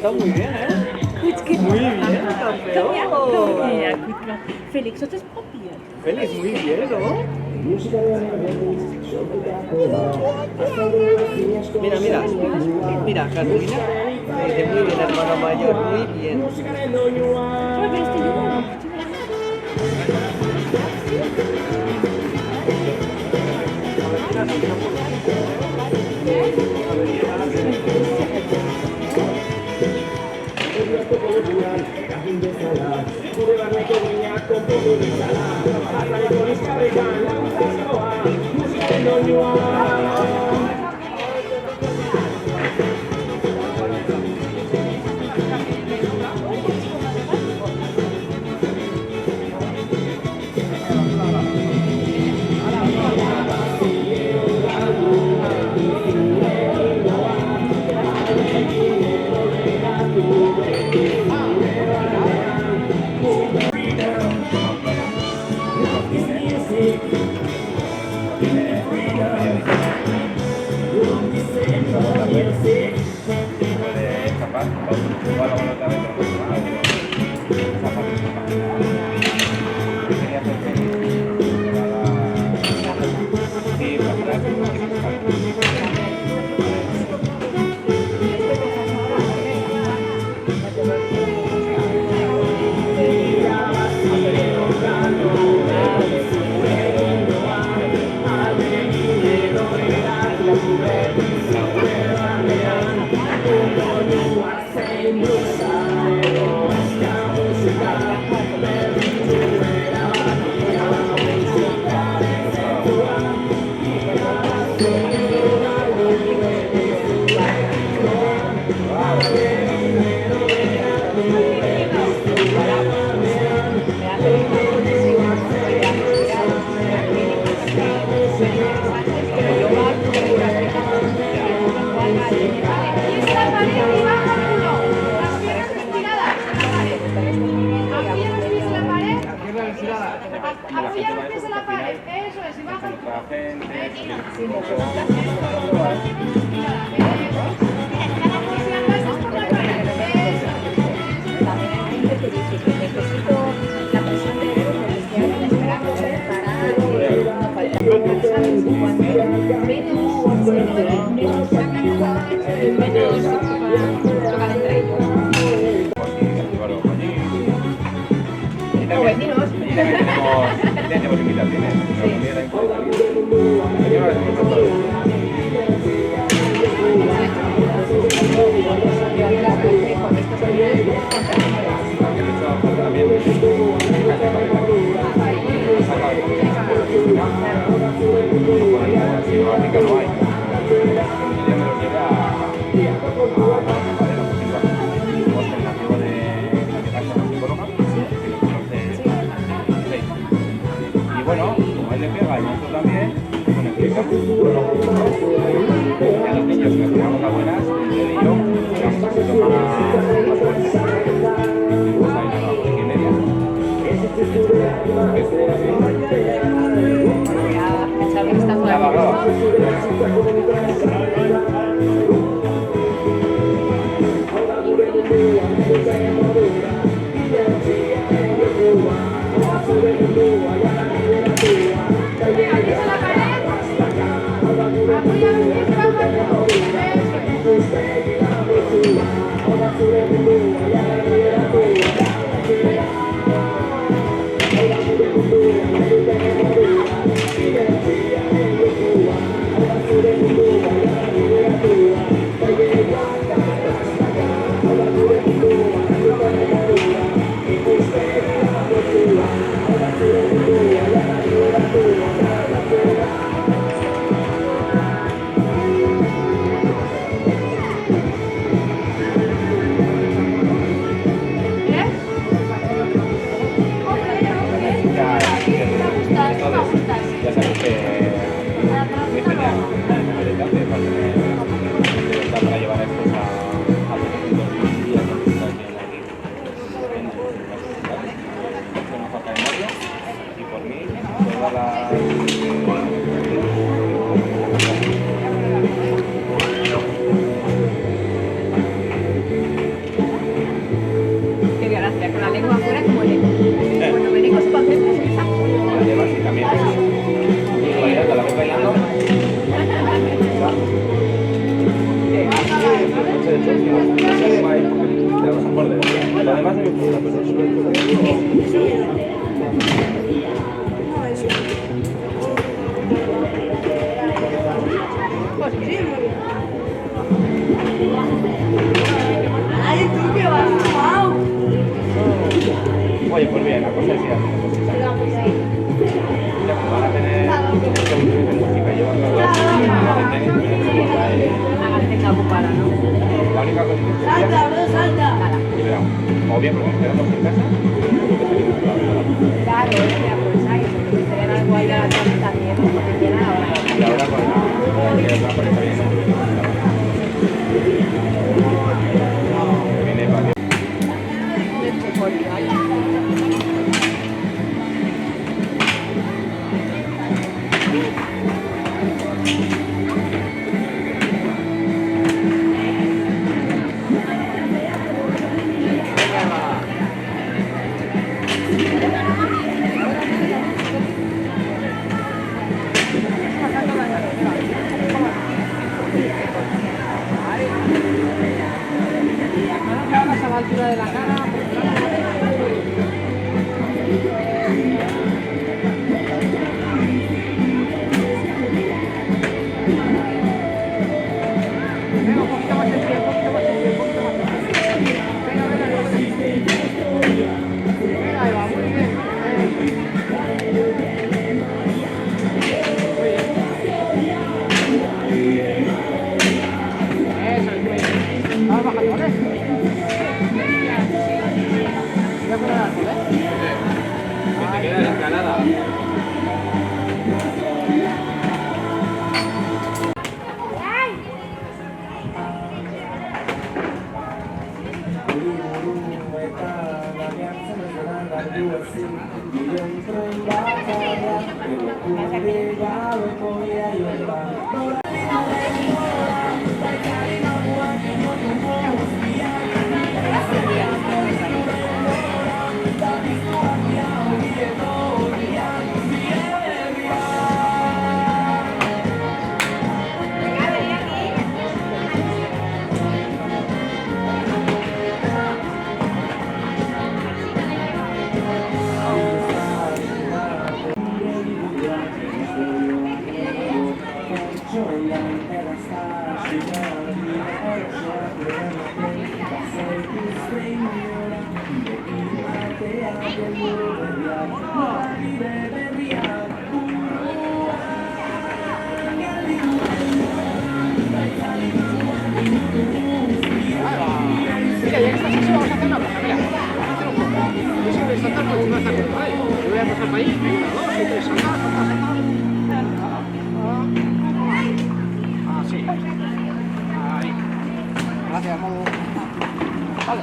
Está muy bien, ¿eh? Muy bien, campeón. Félix, dat is papier. Félix, muy bien, ¿no? Mira, mira. Mira, Carolina. Dice muy bien, hermano mayor, muy bien. Apoyar los pies en la pared, eso es, y baja el culo. Si andas por la pared, eso. También hay gente que dice que necesito la presión de dedo porque estoy ahora esperando parar, no falta ¿sabes? Cuando menos sacan menos chocan entre ellos. O vecinos. Tenemos invitaciones. Y bueno, como él le pega y nosotros también, bueno, explicamos. Y a los niños que tiramos a buenas, él y yo, tiramos un poquito más fuerte. Pues ahí nos vamos, 5:30. Ya va, graba. Qué gracia, con la lengua afuera como el eco. Cuando venimos para hacer ¡ay, tú qué vas! ¡Wow! Y verán, o bien porque nos quedamos en casa, o porque salimos a la venta. Claro, es que aprovecháis, porque tener algo ahí a la tarde también, porque quiera ahora. Y ahora con la que otra por está bien. Viene para a la altura de la cara. Venga, un poquito más de pie, un poquito más de pie, un poquito más de pie. Venga, venga, venga. Venga, ahí va, muy bien. Eso es, muy bien. Vamos bajando, ¿vale? Voy a poner algo, ¿eh? que te queda la escalada. Mira, ya que estás así, vamos a hacer una cosa, mira. Vamos a hacer un poco. Yo siempre saltar por encima de esta cuerda, ¿vale? Yo voy a pasar para ahí, venga, 1, 2 y 3, saltar, saltar, saltar. Así. Ahí. Gracias, Modo. Vale.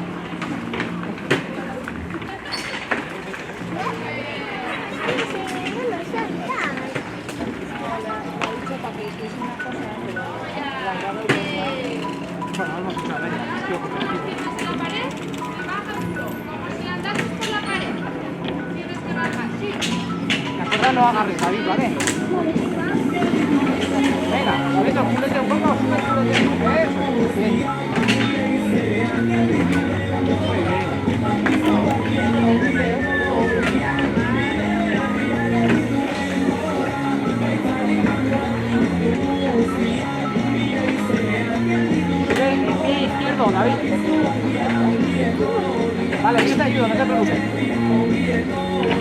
Bueno, vamos a escuchar, venga. ¿Tienes la pared? Te bajas tú. Si andas por la pared, tienes que bajar, sí. La cuerda no agarres, David, ¿vale? Venga, súbete un poco, súbete. Eso, bien. Sube el pie izquierdo, David. Vale, yo te ayudo, no te preocupes.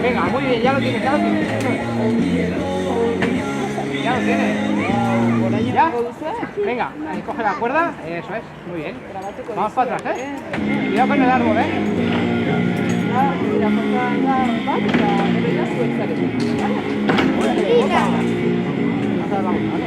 Venga, muy bien, ya lo tienes, ya lo tienes. Ya lo tienes. ¿Ya? Venga, ahí coge la cuerda, eso es, muy bien. Vamos para atrás, ¿eh? Cuidado con el árbol, ¿eh? Vamos, ¿vale?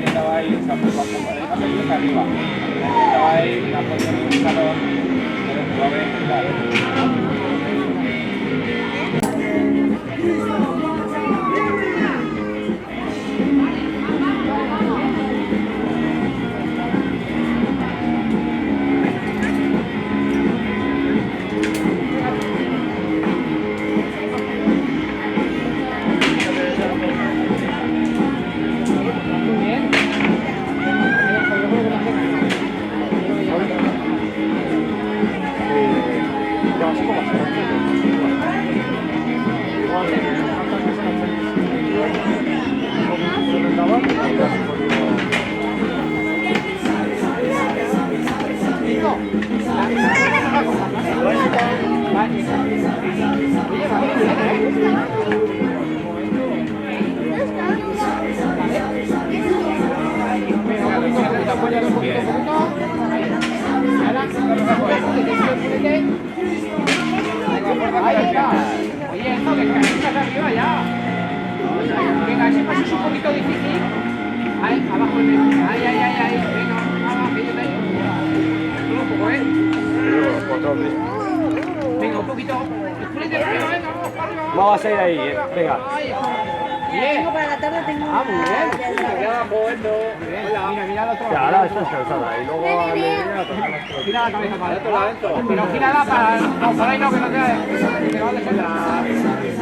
Estaba ahí, esa curva arriba. Estaba ahí, la posición de un salón, lo ves, claro. Así como así. Oye, va muy bien, Venga, un poquito, apóyalo un poquito. Ahí. Ahí está. Oye, esto que estás arriba ya. Venga, ese paso es un poquito difícil. Ahí, abajo el medio. Ahí. Venga, abajo, ahí. Solo un poco, Venga, un poquito. Venga, vamos para arriba. Vamos a ir ahí, venga. Bien. Para la tarde tengo Ah, muy bien. Mira el otro lado. Ya, ahora está descansada y luego... Gira la cabeza para el otro lado. Pero gírala para... No, por ahí no, que no te va a descender.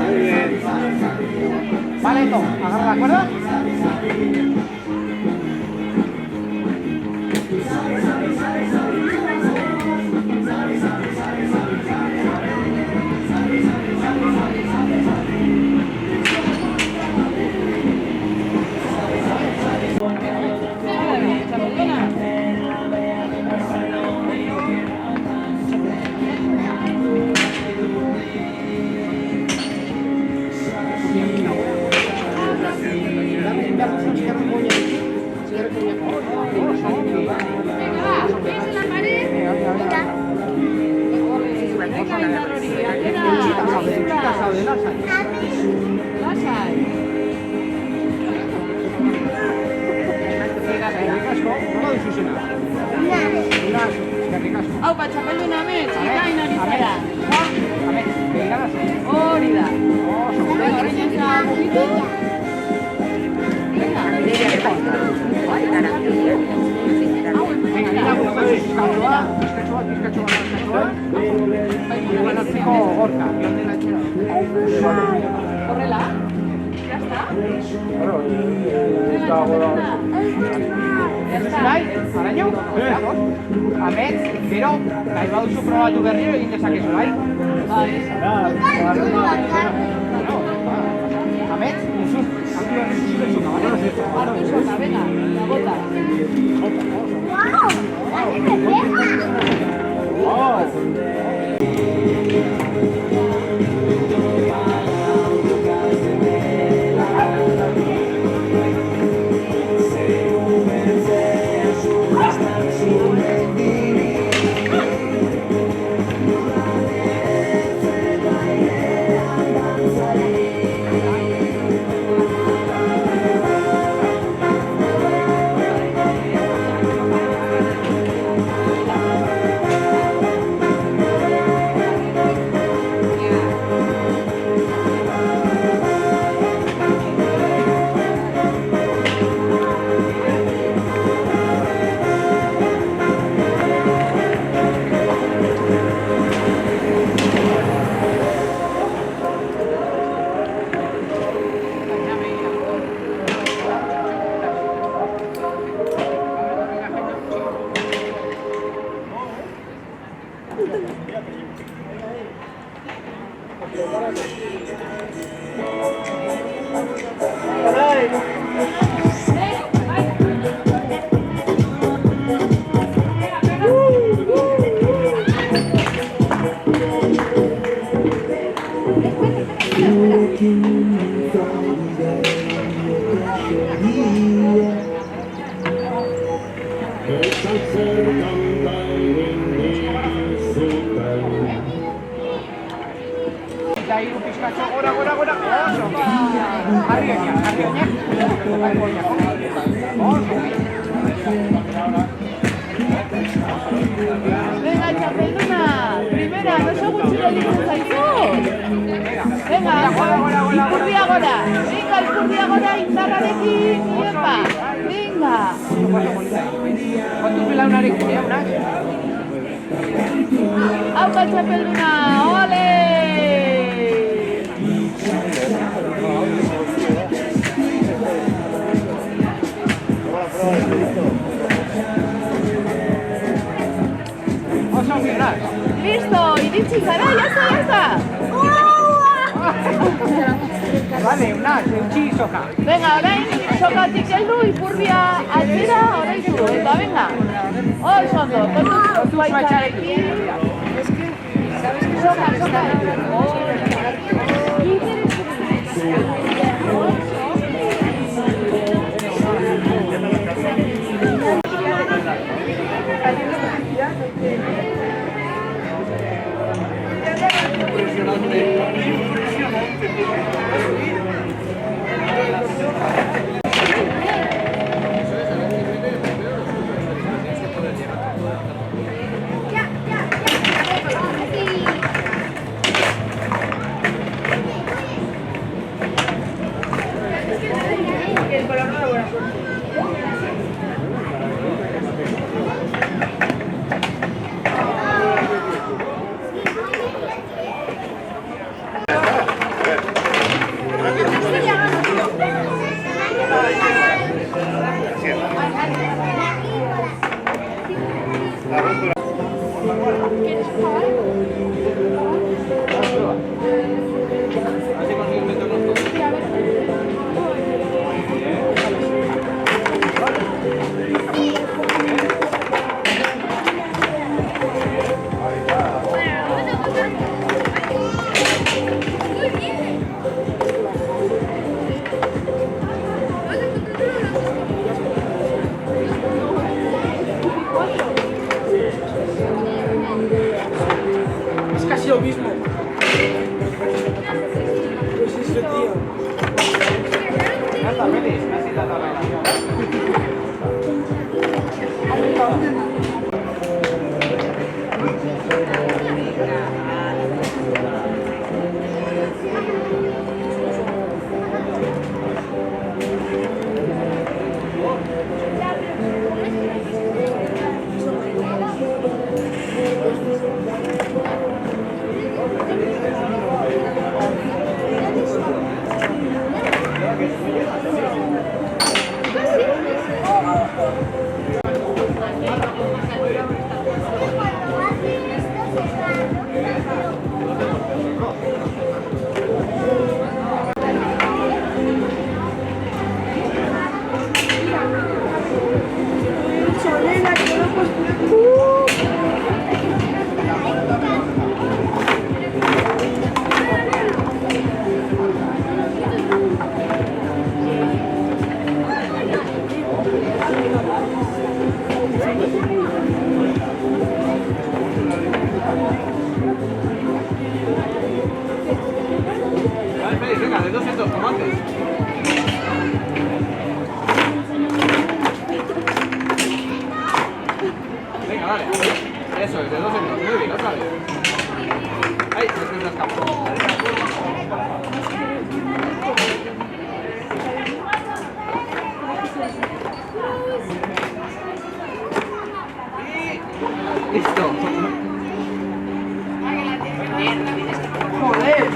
Muy bien. Vale, esto. Agarra la cuerda. Venga, va, pies en la pared. Hau, patxapeldun amets, ikain hori zara. Hori da. Venga, orain ez da mugitu. Venga. Horrela? Ya está? Bai, araño, amets, gero, nahi baduzu probatu berriro egin dezakezu, bai? Bai. Amets, duzu, aktibo duzu, Hartu soka, venga, la bota. Eta hiru pizkatxo gora, oso. Jarri oinak. Venga, txapelduna. Primera, no se gutxi gelditzen zaizu. Venga, ipurdia gora. Venga, ipurdia gora indarrarekin. Iepa. Venga. Kontuz belaunarekin, unak? Aupa, txapelduna. Ole! Oso ongenak. Listo, iritsi zara, ya está. Vale, unak, eutxi soka. Venga, orain, sokatik heldu, ipurdia atzera, orain zu, eta venga. Oso ondo, kontuz batxarekin. Es casi lo mismo. Pues eso, tío. Nada, feliz, casi la relación. Vale, Félix, venga, de 200 como antes. Venga, dale. Eso es, de 200. Muy bien, otra vez. Ahí, después las capas. Y listo. Joder.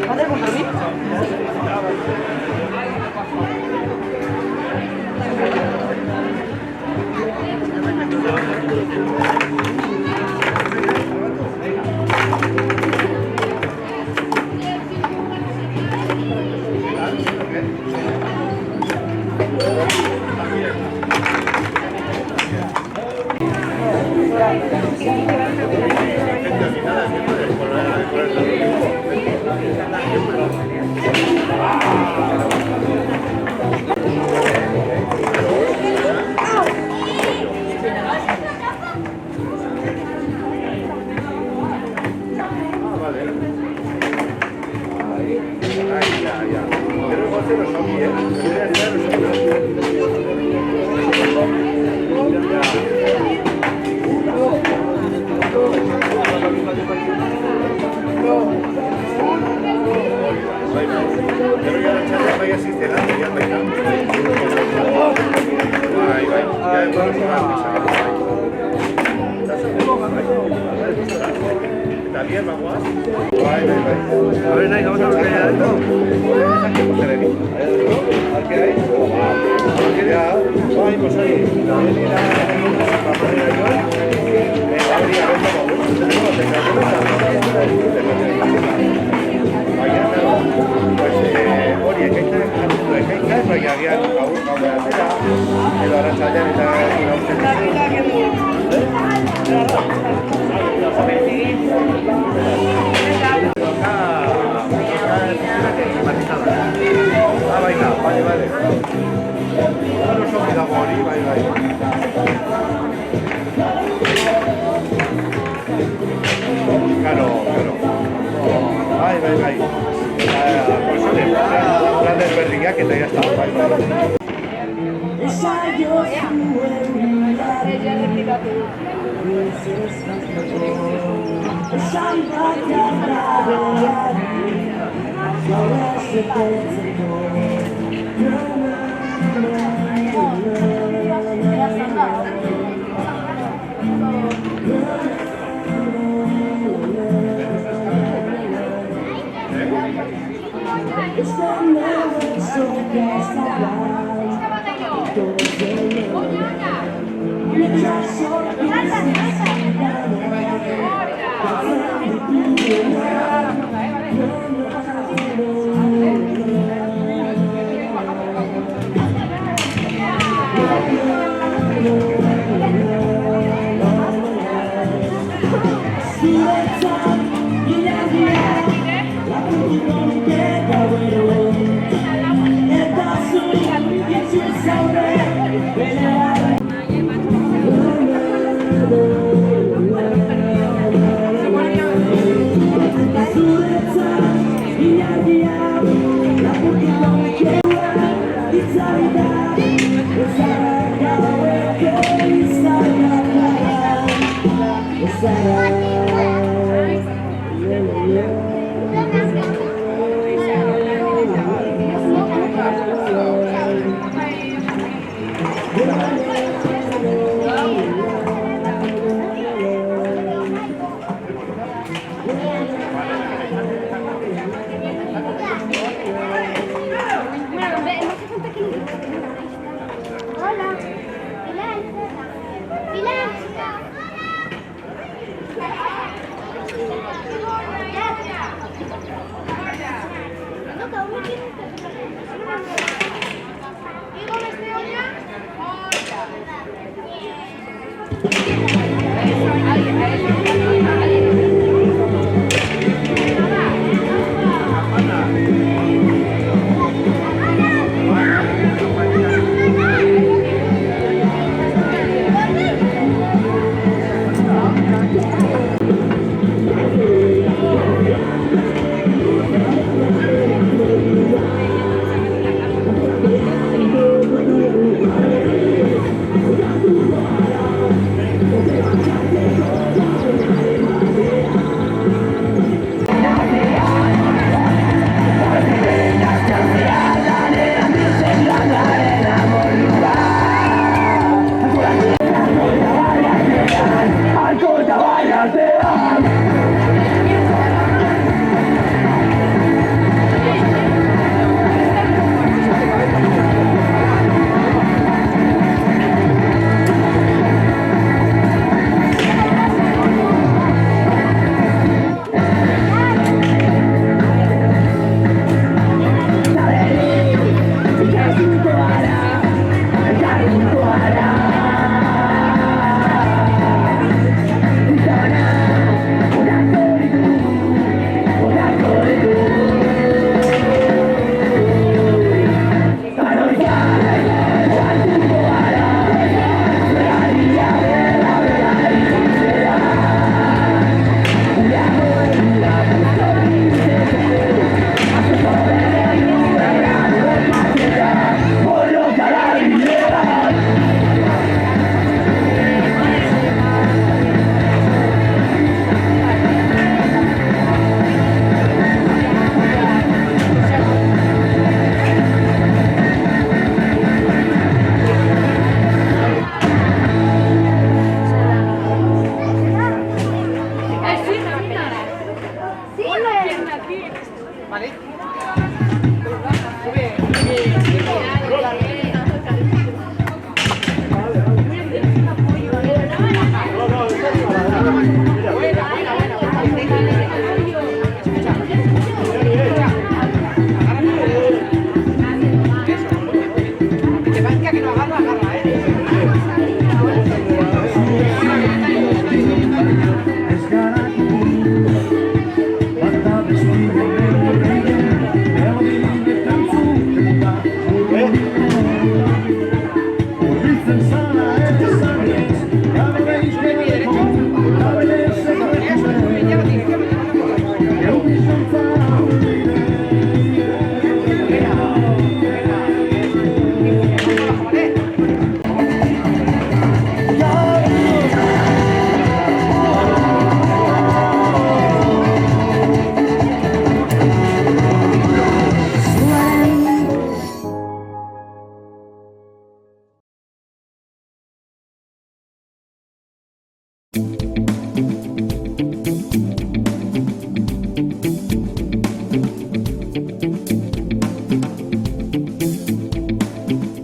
¿Hacer contra mí? También Miguel, bagoaz? Bai. A ver, nahi, gauza berkera edo? Alkerai? Ja, bai, posari. Venira, paparera joan. Hori, abentzako baina, hori ekaitzaren jartzen du ekaitzak, baina agian gaur atera, edo arratzaldean eta gauzten baina, bai. Oso dago hori, bai. Claro. Bai. Plan desberdinak eta ya está, bai. ¿vale?